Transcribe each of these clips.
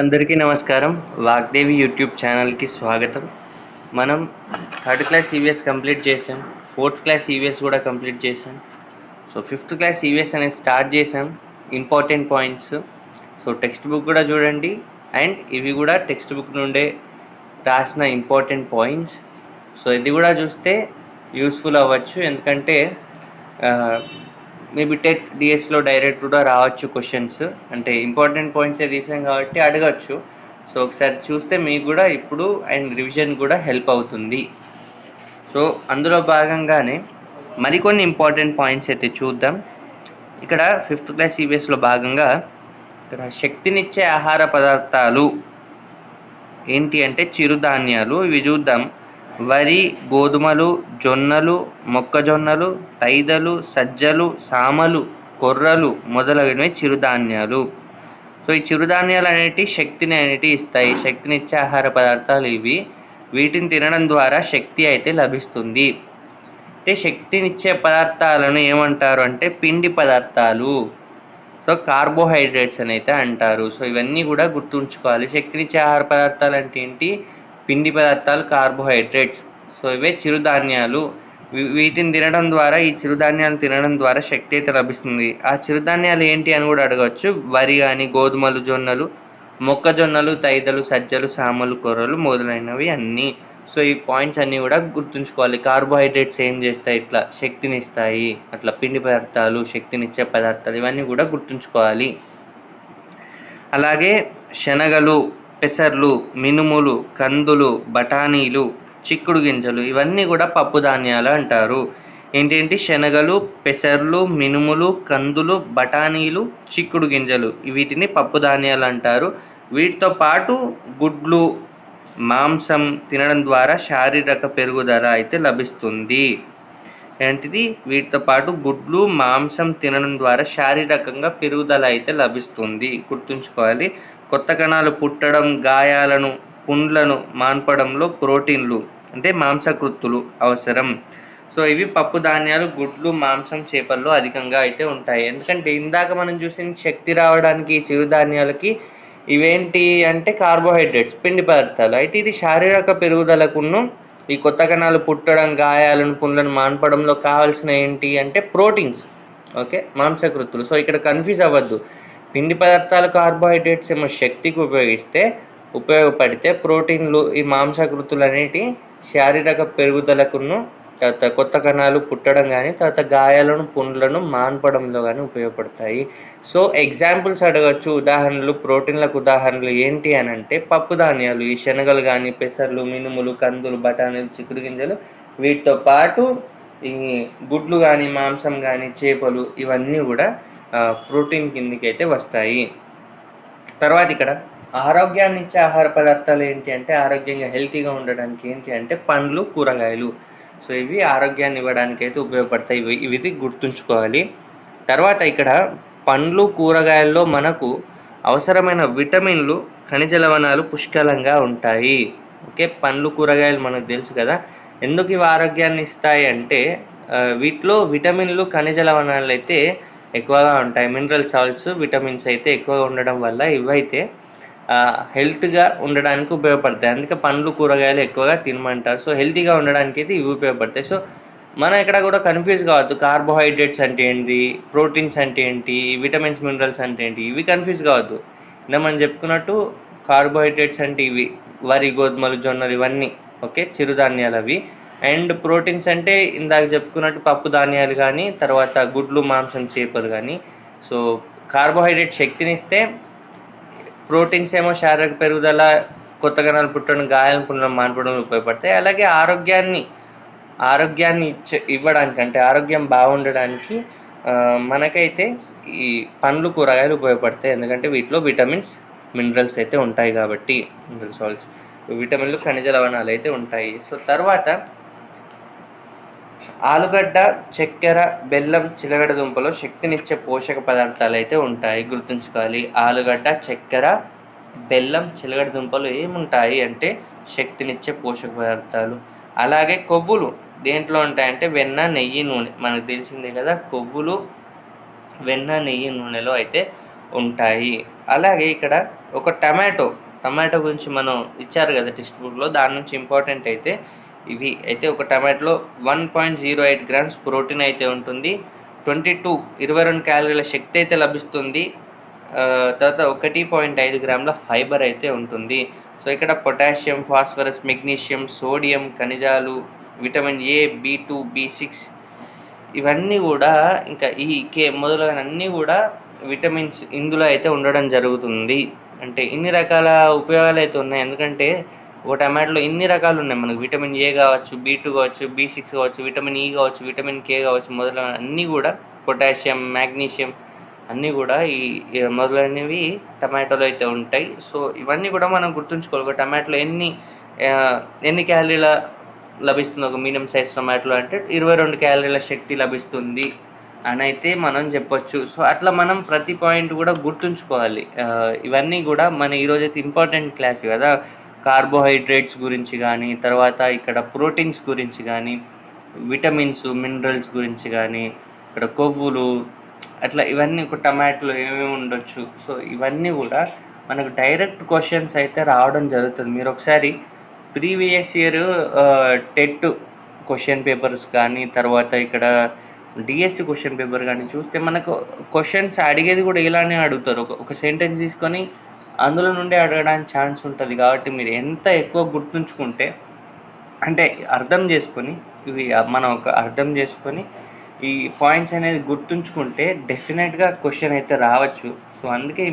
అందరికీ నమస్కారం. వాగ్దేవి యూట్యూబ్ ఛానల్‌కి స్వాగతం. మనం థర్డ్ క్లాస్ ఈవీఎస్ కంప్లీట్ చేసాం. ఫోర్త్ క్లాస్ ఈవీఎస్ కూడా కంప్లీట్ చేసాం. సో ఫిఫ్త్ క్లాస్ ఈవీఎస్ అనేది స్టార్ట్ చేసాం. Important points. So text book కూడా చూడండి అండ్ ఇవి కూడా టెక్స్ట్ బుక్ నుండే రాసిన ఇంపార్టెంట్ పాయింట్స్. సో ఇది కూడా చూస్తే యూస్ఫుల్ అవ్వచ్చు, ఎందుకంటే మేబీ టెట్ డిఎస్లో డైరెక్ట్ కూడా రావచ్చు క్వశ్చన్స్. అంటే ఇంపార్టెంట్ పాయింట్సే తీసాం కాబట్టి అడగచ్చు. సో ఒకసారి చూస్తే మీకు కూడా ఇప్పుడు అండ్ రివిజన్ కూడా హెల్ప్ అవుతుంది. సో అందులో భాగంగానే మరికొన్ని ఇంపార్టెంట్ పాయింట్స్ అయితే చూద్దాం. ఇక్కడ ఫిఫ్త్ క్లాస్ ఈవీఎస్లో భాగంగా ఇక్కడ శక్తినిచ్చే ఆహార పదార్థాలు ఏంటి అంటే చిరుధాన్యాలు. ఇవి చూద్దాం. వరి, గోధుమలు, జొన్నలు, మొక్కజొన్నలు, తైదలు, సజ్జలు, సామలు, కొర్రలు మొదలగునవి చిరుధాన్యాలు. సో ఈ చిరుధాన్యాలు అనేటివి శక్తిని ఇస్తాయి. శక్తినిచ్చే ఆహార పదార్థాలు ఇవి. వీటిని తినడం ద్వారా శక్తి అయితే లభిస్తుంది. అయితే శక్తినిచ్చే పదార్థాలను ఏమంటారు అంటే పిండి పదార్థాలు. సో కార్బోహైడ్రేట్స్ అని అయితే అంటారు. సో ఇవన్నీ కూడా గుర్తుంచుకోవాలి. శక్తినిచ్చే ఆహార పదార్థాలు అంటే ఏంటి? పిండి పదార్థాలు, కార్బోహైడ్రేట్స్. సో ఇవే చిరుధాన్యాలు. వీటిని తినడం ద్వారా, ఈ చిరుధాన్యాలను తినడం ద్వారా శక్తి అయితే లభిస్తుంది. ఆ చిరుధాన్యాలు ఏంటి అని కూడా అడగవచ్చు. వరి కానీ, గోధుమలు, జొన్నలు, మొక్కజొన్నలు, తైదలు, సజ్జలు, సామలు, కొర్రలు మొదలైనవి అన్నీ. సో ఈ పాయింట్స్ అన్నీ కూడా గుర్తుంచుకోవాలి. కార్బోహైడ్రేట్స్ ఏం చేస్తాయి? ఇట్లా శక్తిని ఇస్తాయి. అట్లా పిండి పదార్థాలు, శక్తినిచ్చే పదార్థాలు, ఇవన్నీ కూడా గుర్తుంచుకోవాలి. అలాగే శనగలు, పెసర్లు, మినుములు, కందులు, బఠానీలు, చిక్కుడు గింజలు, ఇవన్నీ కూడా పప్పు ధాన్యాలు అంటారు. ఏంటేంటి? శనగలు, పెసర్లు, మినుములు, కందులు, బఠానీలు, చిక్కుడు గింజలు, వీటిని పప్పు ధాన్యాలు అంటారు. వీటితో పాటు గుడ్లు, మాంసం తినడం ద్వారా శారీరక పెరుగుదల అయితే లభిస్తుంది. ఏంటిది? వీటితో పాటు గుడ్లు, మాంసం తినడం ద్వారా శారీరకంగా పెరుగుదల అయితే లభిస్తుంది. గుర్తుంచుకోవాలి. కొత్త కణాలు పుట్టడం, గాయాలను, పుండ్లను మాన్పడంలో ప్రోటీన్లు అంటే మాంసకృత్తులు అవసరం. సో ఇవి పప్పు ధాన్యాలు, గుడ్లు, మాంసం, చేపల్లో అధికంగా అయితే ఉంటాయి. ఎందుకంటే ఇందాక మనం చూసిన శక్తి రావడానికి చిరుధాన్యాలకి ఇవేంటి అంటే కార్బోహైడ్రేట్స్, పిండి పదార్థాలు. అయితే ఇది శారీరక పెరుగుదలకును, ఈ కొత్త కణాలు పుట్టడం, గాయాలను, పుండ్లను మాన్పడంలో కావాల్సిన ఏంటి అంటే ప్రోటీన్స్. ఓకే, మాంసకృత్తులు. సో ఇక్కడ కన్ఫ్యూజ్ అవ్వద్దు. పిండి పదార్థాలు, కార్బోహైడ్రేట్స్ ఏమో శక్తికి ఉపయోగపడితే ప్రోటీన్లు, ఈ మాంసకృత్తులు అనేటి శారీరక పెరుగుదలకును, తర్వాత కొత్త కణాలు పుట్టడం కానీ, తర్వాత గాయాలను, పుండ్లను మాన్పడంలో కానీ ఉపయోగపడతాయి. సో ఎగ్జాంపుల్స్ అడగచ్చు, ఉదాహరణలు. ప్రోటీన్లకు ఉదాహరణలు ఏంటి అని అంటే పప్పు ధాన్యాలు, ఈ శనగలు కానీ, పెసర్లు, మినుములు, కందులు, బఠానీలు, చిక్కుడు గింజలు. వీటితో పాటు ఈ గుడ్లు కానీ, మాంసం కానీ, చేపలు, ఇవన్నీ కూడా ప్రోటీన్ కిందికి అయితే వస్తాయి. తర్వాత ఇక్కడ ఆరోగ్యాన్ని ఇచ్చే ఆహార పదార్థాలు ఏంటి అంటే, ఆరోగ్యంగా హెల్తీగా ఉండడానికి ఏంటి అంటే పండ్లు, కూరగాయలు. సో ఇవి ఆరోగ్యాన్ని ఇవ్వడానికి అయితే ఉపయోగపడతాయి. ఇవి గుర్తుంచుకోవాలి. తర్వాత ఇక్కడ పండ్లు, కూరగాయల్లో మనకు అవసరమైన విటమిన్లు, ఖనిజ లవణాలు పుష్కలంగా ఉంటాయి. ఓకే, పండ్లు, కూరగాయలు మనకు తెలుసు కదా. ఎందుకు ఇవి ఆరోగ్యాన్ని ఇస్తాయి అంటే వీటిలో విటమిన్లు, ఖనిజ లవణాలు అయితే ఎక్కువగా ఉంటాయి. మినరల్ సాల్ట్స్, విటమిన్స్ అయితే ఎక్కువగా ఉండడం వల్ల ఇవైతే హెల్త్గా ఉండడానికి ఉపయోగపడతాయి. అందుకే పండ్లు, కూరగాయలు ఎక్కువగా తినమంటారు. సో హెల్తీగా ఉండడానికి అయితే ఇవి ఉపయోగపడతాయి. సో మనం ఇక్కడ కూడా కన్ఫ్యూజ్ కావద్దు. కార్బోహైడ్రేట్స్ అంటే ఏంటి, ప్రోటీన్స్ అంటే ఏంటి, విటమిన్స్, మినరల్స్ అంటే ఏంటి, ఇవి కన్ఫ్యూజ్ కావద్దు. ఇందా మనం చెప్పుకున్నట్టు కార్బోహైడ్రేట్స్ అంటే ఇవి వరి, గోధుమలు, జొన్నలు, ఇవన్నీ ఓకే చిరుధాన్యాలు అవి. అండ్ ప్రోటీన్స్ అంటే ఇందాక చెప్పుకున్నట్టు పప్పు ధాన్యాలు కానీ, తర్వాత గుడ్లు, మాంసం, చేపలు కానీ. సో కార్బోహైడ్రేట్ శక్తినిస్తే, ప్రోటీన్స్ ఏమో శారీరక పెరుగుదల, కొత్త కణాలు పుట్టడం, గాయాలను, పుండ్లను మాన్పడంలో ఉపయోగపడతాయి. అలాగే ఆరోగ్యాన్ని ఇవ్వడానికి అంటే ఆరోగ్యం బాగుండడానికి మనకైతే ఈ పండ్లు, కూరగాయలు ఉపయోగపడతాయి. ఎందుకంటే వీటిలో విటమిన్స్, మినరల్స్ అయితే ఉంటాయి కాబట్టి, మినరల్ సాల్ట్స్, విటమిన్లు, ఖనిజ లవణాలు అయితే ఉంటాయి. సో తర్వాత ఆలుగడ్డ, చక్కెర, బెల్లం, చిలగడ దుంపలో శక్తినిచ్చే పోషక పదార్థాలు అయితే ఉంటాయి. గుర్తుంచుకోవాలి. ఆలుగడ్డ, చక్కెర, బెల్లం, చిలగడ దుంపలు ఏముంటాయి అంటే శక్తినిచ్చే పోషక పదార్థాలు. అలాగే కొవ్వులు దేంట్లో ఉంటాయంటే వెన్న, నెయ్యి, నూనె. మనకు తెలిసిందే కదా, కొవ్వులు వెన్న, నెయ్యి, నూనెలో అయితే ఉంటాయి. అలాగే ఇక్కడ ఒక టమాటో గురించి మనం ఇచ్చారు కదా టెక్స్ట్ బుక్‌లో, దాని నుంచి ఇంపార్టెంట్ అయితే ఇవి అయితే ఒక టమాటోలో 1.08 గ్రామ్స్ ప్రోటీన్ అయితే ఉంటుంది. 22 క్యాలరీల శక్తి అయితే లభిస్తుంది. తర్వాత 1.5 గ్రాముల ఫైబర్ అయితే ఉంటుంది. సో ఇక్కడ పొటాషియం, ఫాస్ఫరస్, మెగ్నీషియం, సోడియం, ఖనిజాలు, విటమిన్ ఏ, బి2, బి6 ఇవన్నీ కూడా, ఇంకా ఈ కే మొదలైనవన్నీ కూడా విటమిన్స్ ఇందులో అయితే ఉండడం జరుగుతుంది. అంటే ఇన్ని రకాల ఉపయోగాలు అయితే ఉన్నాయి. ఎందుకంటే ఒక టమాటోలో ఇన్ని రకాలు ఉన్నాయి. మనకు విటమిన్ ఏ కావచ్చు, బి2 కావచ్చు, బి6 కావచ్చు, విటమిన్ ఈ కావచ్చు, విటమిన్ కే కావచ్చు, మొదలైన అన్నీ కూడా, పొటాషియం, మాగ్నీషియం అన్నీ కూడా ఈ మొదలైనవి టమాటోలో అయితే ఉంటాయి. సో ఇవన్నీ కూడా మనం గుర్తుంచుకోవాలి. ఒక టమాటోలో ఎన్ని క్యాలరీల లభిస్తుంది ఒక మీడియం సైజ్ టమాటోలో అంటే 22 క్యాలరీల శక్తి లభిస్తుంది అని అయితే మనం చెప్పొచ్చు. సో అట్లా మనం ప్రతి పాయింట్ కూడా గుర్తుంచుకోవాలి. ఇవన్నీ కూడా మన ఈరోజైతే ఇంపార్టెంట్ క్లాస్ కదా. కార్బోహైడ్రేట్స్ గురించి కానీ, తర్వాత ఇక్కడ ప్రోటీన్స్ గురించి కానీ, విటమిన్స్, మినరల్స్ గురించి కానీ, ఇక్కడ కొవ్వులు, అట్లా ఇవన్నీ ఒక టమాటోలో ఏమేమి ఉండొచ్చు. సో ఇవన్నీ కూడా మనకు డైరెక్ట్ క్వశ్చన్స్ అయితే రావడం జరుగుతుంది. మీరు ఒకసారి previous year TET question papers కానీ, తర్వాత ఇక్కడ డిఎస్సి క్వశ్చన్ పేపర్ కానీ చూస్తే మనకు క్వశ్చన్స్ అడిగేది కూడా ఇలానే అడుగుతారు. ఒక సెంటెన్స్ తీసుకొని అందులో నుండి అడగడానికి ఛాన్స్ ఉంటుంది. కాబట్టి మీరు ఎంత ఎక్కువ గుర్తుంచుకుంటే, అంటే అర్థం చేసుకొని, ఇవి మనం ఒక అర్థం చేసుకొని ఈ పాయింట్స్ అనేది గుర్తుంచుకుంటే డెఫినెట్గా క్వశ్చన్ అయితే రావచ్చు. సో అందుకే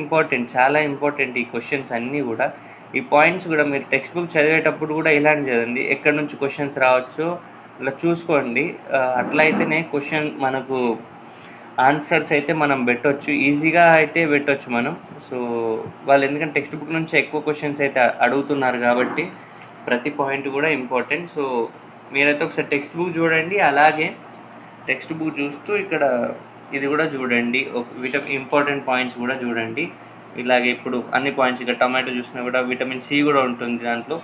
చాలా ఇంపార్టెంట్ ఈ క్వశ్చన్స్ అన్నీ కూడా. ఈ పాయింట్స్ కూడా మీరు టెక్స్ట్ బుక్ చదివేటప్పుడు కూడా ఇలాంటి చదవండి. ఎక్కడి నుంచి క్వశ్చన్స్ రావచ్చో ఇలా చూసుకోండి. అట్లా అయితేనే క్వశ్చన్ మనకు ఆన్సర్స్ అయితే మనం పెట్టొచ్చు, ఈజీగా అయితే పెట్టొచ్చు మనం. సో వాళ్ళు ఎందుకంటే టెక్స్ట్ బుక్ నుంచి ఎక్కువ క్వశ్చన్స్ అయితే అడుగుతున్నారు కాబట్టి ప్రతి పాయింట్ కూడా ఇంపార్టెంట్. సో మీరైతే ఒకసారి టెక్స్ట్ బుక్ చూడండి. అలాగే టెక్స్ట్ బుక్ చూస్తూ ఇక్కడ ఇది కూడా చూడండి, ఇంపార్టెంట్ పాయింట్స్ కూడా చూడండి. ఇలాగే ఇప్పుడు అన్ని పాయింట్స్, ఇక్కడ టమాటో చూసినా కూడా విటమిన్ సి కూడా ఉంటుంది దాంట్లో.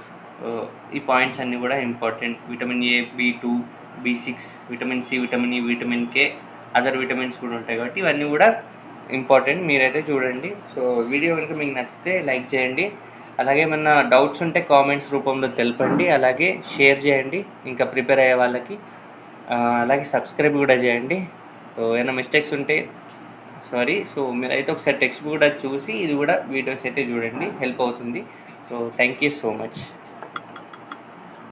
ఈ పాయింట్స్ అన్నీ కూడా ఇంపార్టెంట్. విటమిన్ ఏ, బి2, బి6, vitamin C, vitamin E, vitamin K, other vitamins కూడా ఉంటాయి. కాబట్టి ఇవన్నీ కూడా ఇంపార్టెంట్, మీరైతే చూడండి. సో వీడియో కనుక మీకు నచ్చితే లైక్ చేయండి. అలాగే ఏమన్నా డౌట్స్ ఉంటే కామెంట్స్ రూపంలో తెలపండి. అలాగే షేర్ చేయండి ఇంకా ప్రిపేర్ అయ్యే వాళ్ళకి. అలాగే సబ్స్క్రైబ్ కూడా చేయండి. సో ఏమైనా మిస్టేక్స్ ఉంటే సారీ. సో మీరైతే ఒకసారి టెక్స్ట్ బుక్ కూడా చూసి ఇది కూడా వీడియోస్ అయితే చూడండి, హెల్ప్ అవుతుంది. So thank you so much.